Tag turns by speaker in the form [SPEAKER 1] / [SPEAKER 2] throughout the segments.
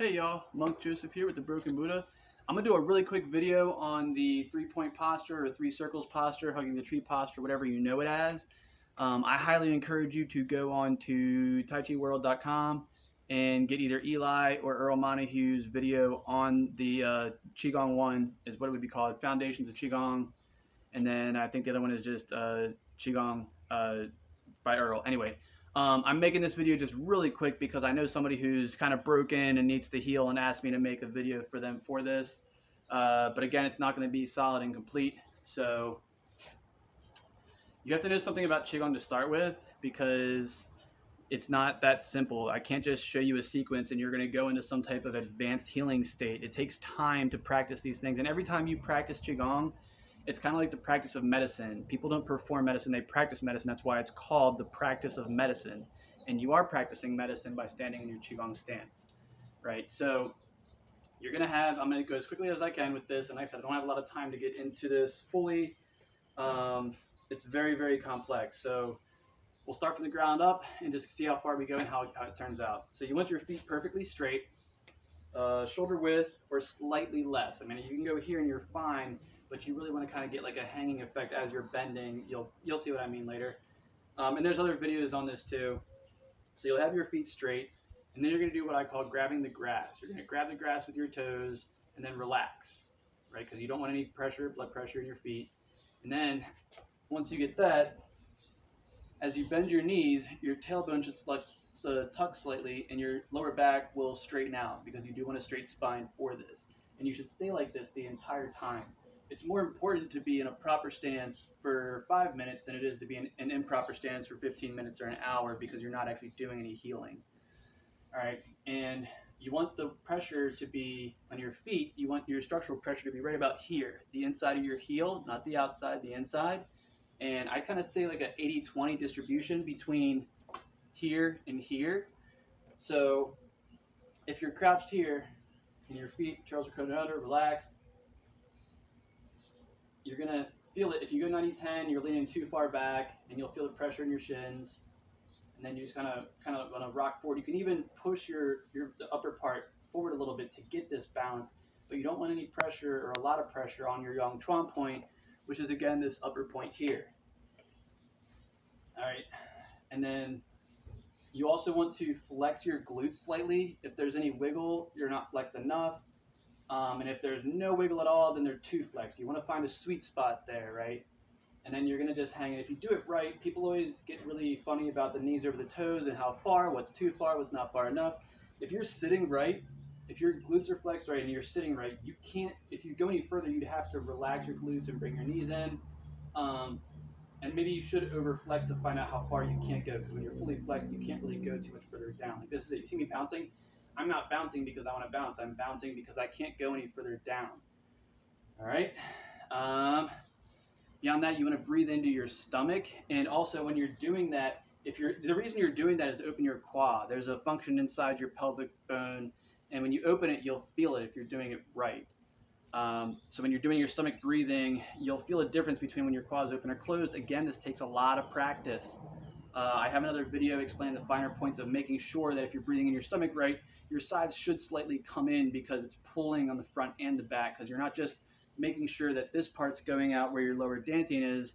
[SPEAKER 1] Hey y'all, Monk Joseph here with the Broken Buddha. I'm going to do a really quick video on the 3-point posture or 3 circles posture, hugging the tree posture, whatever you know it as. I highly encourage you to go on to taichiworld.com and get either Eli or Earl Monahue's video on the Qigong 1 is what it would be called, Foundations of Qigong, and then I think the other one is just Qigong by Earl. Anyway, I'm making this video just really quick because I know somebody who's kind of broken and needs to heal and asked me to make a video for them for this. But again, it's not going to be solid and complete. So you have to know something about Qigong to start with because it's not that simple. I can't just show you a sequence and you're going to go into some type of advanced healing state. It takes time to practice these things. And every time you practice Qigong, it's kind of like the practice of medicine. People don't perform medicine, they practice medicine. That's why it's called the practice of medicine. And you are practicing medicine by standing in your Qigong stance, right? So you're going to have, I'm going to go as quickly as I can with this. And like I said, I don't have a lot of time to get into this fully. It's very, very complex. So we'll start from the ground up and just see how far we go and how it turns out. So you want your feet perfectly straight, shoulder width or slightly less. I mean, you can go here and you're fine, but you really want to kind of get like a hanging effect as you're bending. You'll see what I mean later. And there's other videos on this too. So you'll have your feet straight, and then you're going to do what I call grabbing the grass. You're going to grab the grass with your toes and then relax, right? Because you don't want any pressure, blood pressure in your feet. And then once you get that, as you bend your knees, your tailbone should tuck slightly and your lower back will straighten out because you do want a straight spine for this. And you should stay like this the entire time. It's more important to be in a proper stance for 5 minutes than it is to be in an improper stance for 15 minutes or an hour because you're not actually doing any healing. All right, and you want the pressure to be on your feet. You want your structural pressure to be right about here, the inside of your heel, not the outside, the inside. And I kind of say like an 80-20 distribution between here and here. So if you're crouched here and your feet, Charles are coming under, relaxed, you're going to feel it. If you go 90-10, you're leaning too far back and you'll feel the pressure in your shins. And then you just kind of want to rock forward. You can even push the upper part forward a little bit to get this balance, but you don't want any pressure or a lot of pressure on your Yang Chuan point, which is again this upper point here. All right, and then you also want to flex your glutes slightly. If there's any wiggle, you're not flexed enough. And if there's no wiggle at all, then they're too flexed. You want to find a sweet spot there, right? And then you're going to just hang it. If you do it right, people always get really funny about the knees over the toes and how far, what's too far, what's not far enough. If you're sitting right, if your glutes are flexed right and you're sitting right, you can't, if you go any further, you'd have to relax your glutes and bring your knees in. And maybe you should overflex to find out how far you can't go, because when you're fully flexed, you can't really go too much further down. Like this is it. You see me bouncing? I'm not bouncing because I want to bounce. I'm bouncing because I can't go any further down. All right. Beyond that, you want to breathe into your stomach. And also when you're doing that, the reason you're doing that is to open your quad. There's a function inside your pelvic bone. And when you open it, you'll feel it if you're doing it right. So when you're doing your stomach breathing, you'll feel a difference between when your quads open or closed. Again, this takes a lot of practice. I have another video explaining the finer points of making sure that if you're breathing in your stomach right, your sides should slightly come in because it's pulling on the front and the back, because you're not just making sure that this part's going out where your lower dantian is.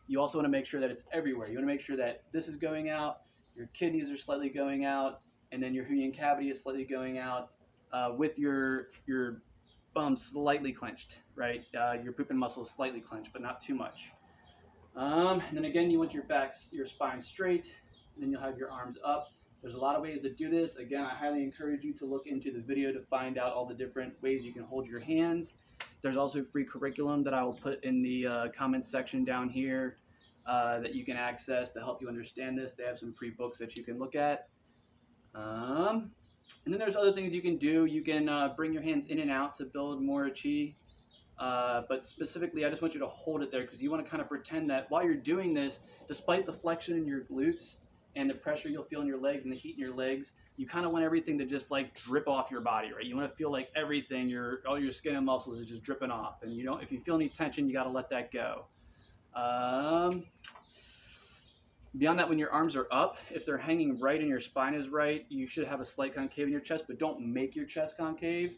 [SPEAKER 1] You also want to make sure that it's everywhere. You want to make sure that this is going out, your kidneys are slightly going out, and then your Huiyin cavity is slightly going out with your bum slightly clenched, right? Your Pupin muscle is slightly clenched, but not too much. And then again, you want your spine straight, and then you'll have your arms up. There's a lot of ways to do this. Again, I highly encourage you to look into the video to find out all the different ways you can hold your hands. There's also free curriculum that I will put in the comments section down here that you can access to help you understand this. They have some free books that you can look at. And then there's other things you can do. You can bring your hands in and out to build more chi. But specifically, I just want you to hold it there because you want to kind of pretend that while you're doing this, despite the flexion in your glutes and the pressure you'll feel in your legs and the heat in your legs, you kind of want everything to just like drip off your body, right? You want to feel like everything, all your skin and muscles is just dripping off. And if you feel any tension, you got to let that go. Beyond that, when your arms are up, if they're hanging right and your spine is right, you should have a slight concave in your chest, but don't make your chest concave.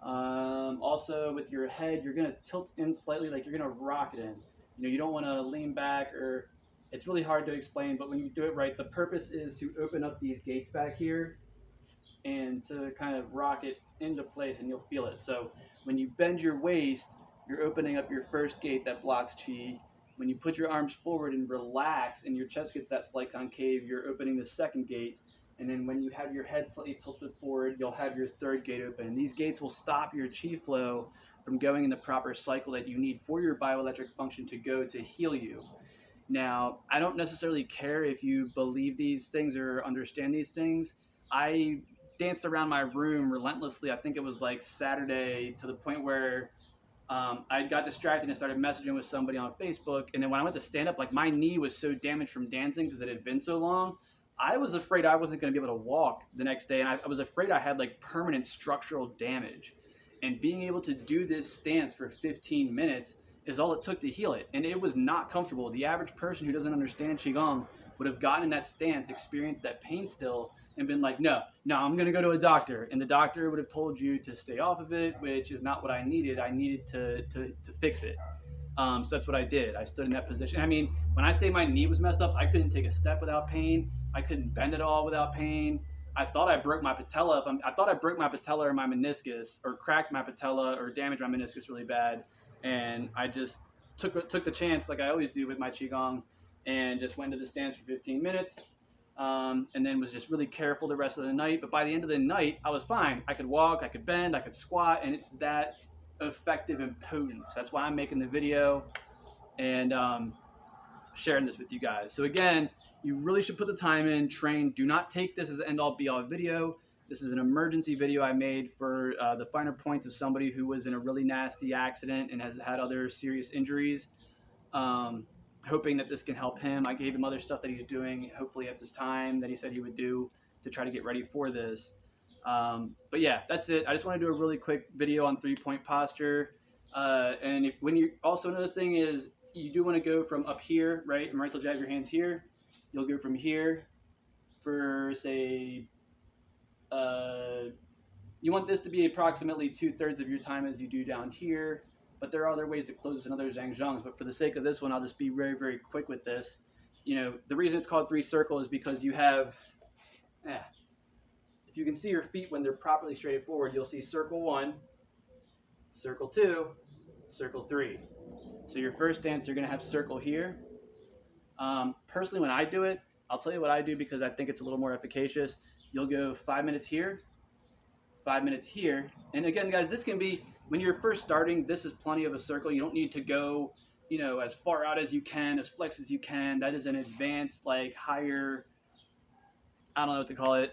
[SPEAKER 1] Also, with your head, you're gonna tilt in slightly, like you're gonna rock it in. You don't want to lean back, or it's really hard to explain. But when you do it right, the purpose is to open up these gates back here and to kind of rock it into place, and you'll feel it. So when you bend your waist, you're opening up your first gate that blocks chi. When you put your arms forward and relax, and your chest gets that slight concave, you're opening the second gate. And then when you have your head slightly tilted forward, you'll have your third gate open. These gates will stop your chi flow from going in the proper cycle that you need for your bioelectric function to go to heal you. Now, I don't necessarily care if you believe these things or understand these things. I danced around my room relentlessly. I think it was like Saturday, to the point where I got distracted and started messaging with somebody on Facebook. And then when I went to stand up, like my knee was so damaged from dancing because it had been so long. I was afraid I wasn't going to be able to walk the next day. And I was afraid I had like permanent structural damage. And being able to do this stance for 15 minutes is all it took to heal it. And it was not comfortable. The average person who doesn't understand Qigong would have gotten in that stance, experienced that pain still, and been like, no, I'm going to go to a doctor. And the doctor would have told you to stay off of it, which is not what I needed. I needed to fix it. So that's what I did. I stood in that position. I mean, when I say my knee was messed up, I couldn't take a step without pain. I couldn't bend at all without pain. I thought I broke my patella. I thought I broke my patella or my meniscus, or cracked my patella, or damaged my meniscus really bad. And I just took the chance, like I always do with my qigong, and just went to the stance for 15 minutes. And then was just really careful the rest of the night. But by the end of the night, I was fine. I could walk, I could bend, I could squat, and it's that effective and potent. So that's why I'm making the video and sharing this with you guys. So again, you really should put the time in, train. Do not take this as an end-all be-all video. This is an emergency video I made for the finer points of somebody who was in a really nasty accident and has had other serious injuries. Hoping that this can help him. I gave him other stuff that he's doing, hopefully at this time, that he said he would do to try to get ready for this. But yeah, that's it. I just want to do a really quick video on 3-point posture. And when you also, another thing is, you do want to go from up here, right? And right till you have your hands here. You'll go from here for, say, you want this to be approximately 2/3 of your time as you do down here. But there are other ways to close this in other Zhangzhongs. But for the sake of this one, I'll just be very, very quick with this. The reason it's called 3 circle is because you have, if you can see your feet when they're properly straight forward, you'll see circle 1, circle 2, circle 3. So your first stance, you're going to have circle here. Personally, when I do it, I'll tell you what I do because I think it's a little more efficacious. You'll go 5 minutes here, 5 minutes here. And again, guys, this can be, when you're first starting, this is plenty of a circle. You don't need to go, as far out as you can, as flex as you can. That is an advanced, like, higher, I don't know what to call it.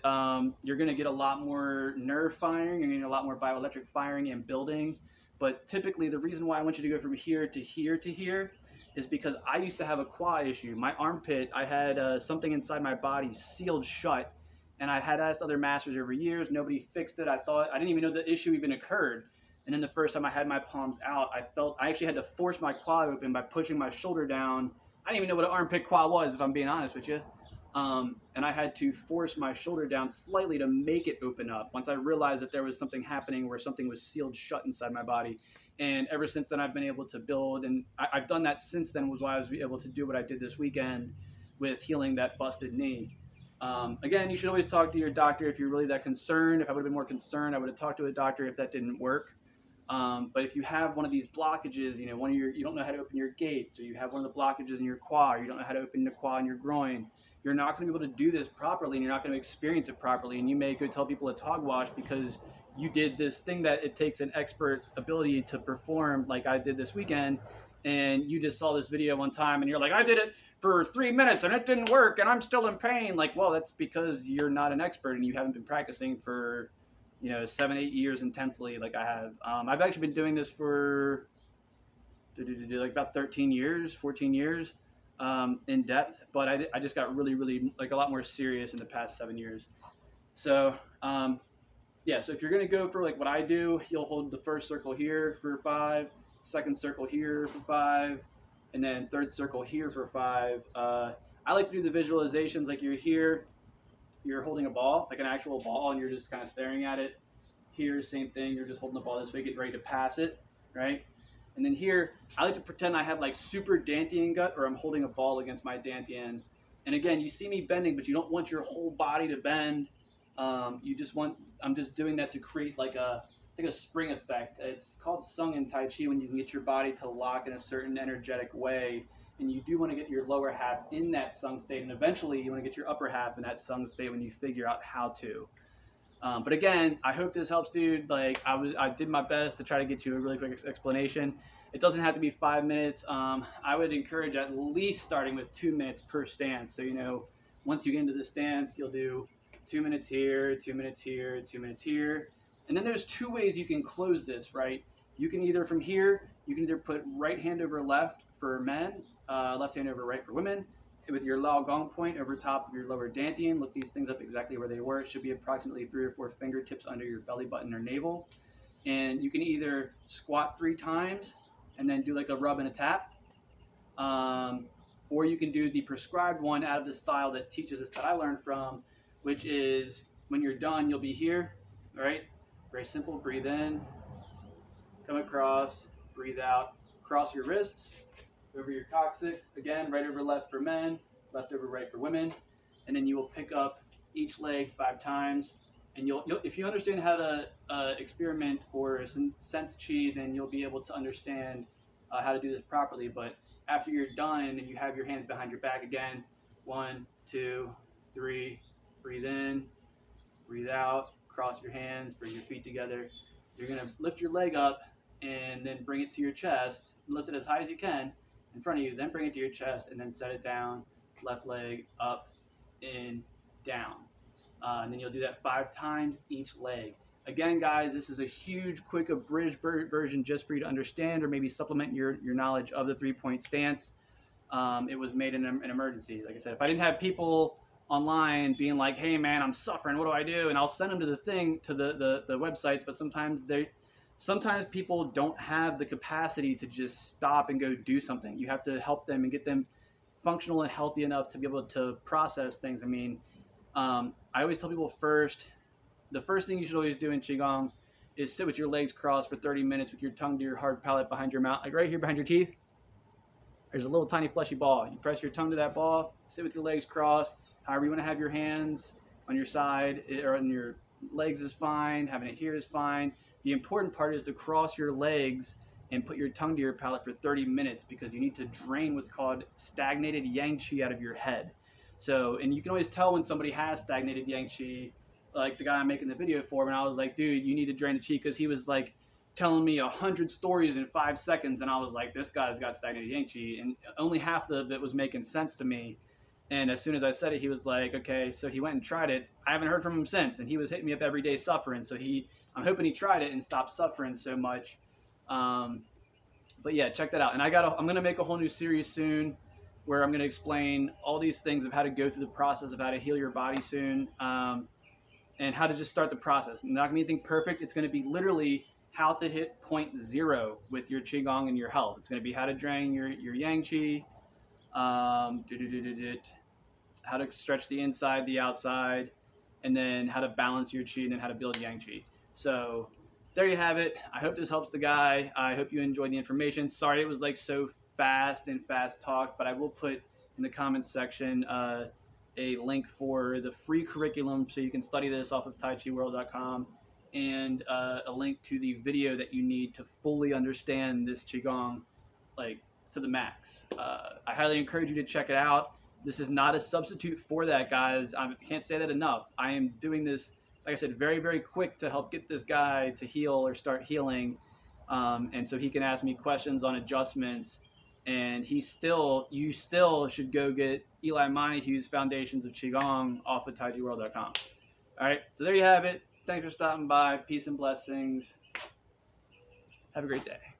[SPEAKER 1] You're going to get a lot more nerve firing. You're going to get a lot more bioelectric firing and building. But typically, the reason why I want you to go from here to here to here is because I used to have a quad issue. My armpit, I had something inside my body sealed shut. And I had asked other masters over years. Nobody fixed it. I didn't even know the issue even occurred. And then the first time I had my palms out, I actually had to force my quad open by pushing my shoulder down. I didn't even know what an armpit quad was, if I'm being honest with you. And I had to force my shoulder down slightly to make it open up once I realized that there was something happening where something was sealed shut inside my body. And ever since then, I've been able to build, and I've done that since then, was why I was able to do what I did this weekend with healing that busted knee. Again, you should always talk to your doctor if you're really that concerned. If I would have been more concerned, I would have talked to a doctor if that didn't work. But if you have one of these blockages, you don't know how to open your gates, or you have one of the blockages in your quad, or you don't know how to open the quad in your groin, you're not going to be able to do this properly, and you're not going to experience it properly. And you may go tell people it's hogwash because you did this thing that it takes an expert ability to perform, like I did this weekend, and you just saw this video one time and you're like, I did it for 3 minutes and it didn't work and I'm still in pain. Like, well, that's because you're not an expert and you haven't been practicing for 7-8 years intensely like I have. I've actually been doing this for like about 13 years, 14 years in depth, but I just got really, really, like, a lot more serious in the past 7 years. So yeah, so if you're going to go for like what I do, you'll hold the first circle here for 5, second circle here for 5, and then third circle here for 5. I like to do the visualizations like you're here, you're holding a ball, like an actual ball, and you're just kind of staring at it. Here, same thing, you're just holding the ball this way, getting ready to pass it, right? And then here, I like to pretend I have like super Dantian gut, or I'm holding a ball against my Dantian. And again, you see me bending, but you don't want your whole body to bend. You just want, I'm just doing that to create like a spring effect. It's called Sung in Tai Chi when you can get your body to lock in a certain energetic way. And you do want to get your lower half in that Sung state. And eventually you want to get your upper half in that Sung state when you figure out how to. But again, I hope this helps, dude. Like I did my best to try to get you a really quick explanation. It doesn't have to be 5 minutes. I would encourage at least starting with 2 minutes per stance. So once you get into the stance, you'll do 2 minutes here, 2 minutes here, 2 minutes here, and then there's two ways you can close this, right? You can either from here, you can either put right hand over left for men, left hand over right for women, with your Lao Gong point over top of your lower Dantian. Look these things up exactly where they were. It should be approximately 3 or 4 fingertips under your belly button or navel. And you can either squat 3 times and then do like a rub and a tap, or you can do the prescribed one out of the style that teaches us that I learned from, which is when you're done, you'll be here, all right? Very simple. Breathe in, come across, breathe out, cross your wrists over your coccyx, again, right over left for men, left over right for women, and then you will pick up each leg 5 times. And you'll if you understand how to experiment or sense chi, then you'll be able to understand how to do this properly. But after you're done and you have your hands behind your back again, 1, 2, 3, breathe in, breathe out, cross your hands, bring your feet together. You're gonna lift your leg up and then bring it to your chest, lift it as high as you can in front of you, then bring it to your chest and then set it down, left leg up, in, down. And then you'll do that 5 times each leg. Again, guys, this is a huge, quick, abridged version just for you to understand or maybe supplement your knowledge of the 3-point stance. It was made in an emergency. Like I said, if I didn't have people online being like, hey, man, I'm suffering, what do I do? And I'll send them to the thing, to the websites, but sometimes people don't have the capacity to just stop and go do something. You have to help them and get them functional and healthy enough to be able to process things. I mean, I always tell people the first thing you should always do in Qigong is sit with your legs crossed for 30 minutes with your tongue to your hard palate behind your mouth, like right here behind your teeth. There's a little tiny fleshy ball. You press your tongue to that ball, sit with your legs crossed. However you want to have your hands on your side or on your legs is fine. Having it here is fine. The important part is to cross your legs and put your tongue to your palate for 30 minutes because you need to drain what's called stagnated yang qi out of your head. So, and you can always tell when somebody has stagnated yang qi, like the guy I'm making the video for, and I was like, dude, you need to drain the qi, because he was like telling me 100 stories in 5 seconds, and I was like, this guy's got stagnated yang qi, and only half of it was making sense to me. And as soon as I said it, he was like, okay. So he went and tried it. I haven't heard from him since, and he was hitting me up every day suffering. So I'm hoping he tried it and stopped suffering so much. But yeah, check that out. And I'm gonna make a whole new series soon, where I'm gonna explain all these things of how to go through the process of how to heal your body soon, and how to just start the process. Not gonna be anything perfect. It's gonna be literally how to hit point 0 with your Qigong and your health. It's gonna be how to drain your yang qi, how to stretch the inside, the outside, and then how to balance your qi, and then how to build yang qi. So there you have it. I hope this helps the guy. I hope you enjoyed the information. Sorry it was like so fast talk, but I will put in the comments section a link for the free curriculum so you can study this off of taichiworld.com, and a link to the video that you need to fully understand this Qigong like to the max. I highly encourage you to check it out. This is not a substitute for that, guys. I can't say that enough. I am doing this, like I said, very, very quick to help get this guy to heal or start healing, and so he can ask me questions on adjustments. And you still should go get Eli Monahue's Foundations of Qigong off of taichiworld.com. All right, so there you have it. Thanks for stopping by. Peace and blessings. Have a great day.